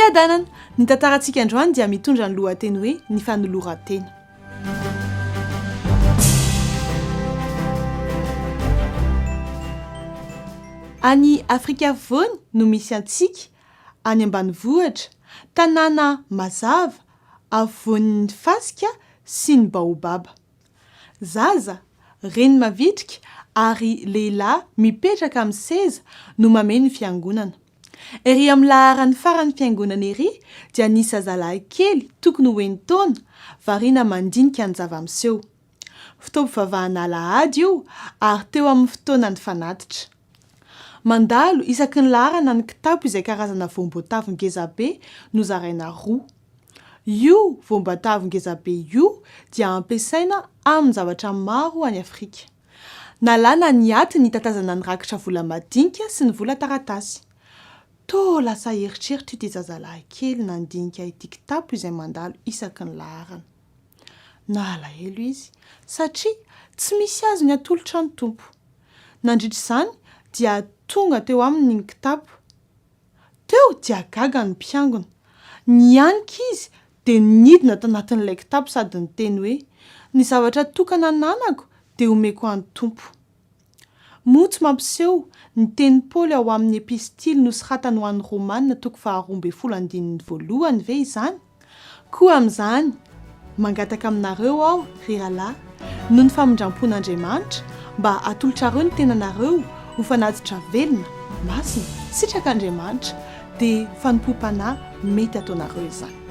adanana ny tantarantsika androany dia mitondra ny lohateny hoe ny fanoloran-tena. Any Afrika afovoany no misy antsika any ambanivohitra tanàna mazava afovoan'ny fasika sy ny baobaba. Zaza reny mavitrika ary lehilahy mipetraka amin'ny seza no mameno ny fiangonana. Ery amin'ny laharan'ny faran'ny fiangonana ery dia nisy zazalahy kely tokony ho enitaona variana mandinika ny zava-miseho. Fitaovam-pivavahana alahady io ary teo amin'ny fotoanany fanatitra. Mandalo isaky ny laharana ny kitapo izay karazana voamboatavo ngezabe no zaraina roa. Io voamboatavo ngezabe io dia ampiasaina amin'ny zavatra maro any Afrika. Nalana ny aty ny tatazana ny rakitra vola madinika sy ny vola taratasy. Tô lasa eritreritra ity zazalahy kely nandinika ity kitapo izay mandalo isaky ny laharana. Nalahelo izy satria tsy misy azo ny atolotra ny tompo. Nandritra izany dia tonga teo aminy ny kitapo. Teo dia gaga ny mpiangona. Nianika izy dia nidina tanatin'ilay kitapo sady niteny hoe ny zavatra tokana nanako dia omeko an'ny tompo. Motsy mampiseho ny teny Paoly ao amin'ny epistily nosoratany ho an'ny Romanina toko 12:1 ve izany? Koa amin'izany mangataka aminareo aho ry rahalahy noho ny famindrampon'Andriamanitra mba atolotrareo ny tenanareo ho fanatitra velona, masina, sitrak'Andriamanitra dia fanompoam-panahy mety ataonareo izany.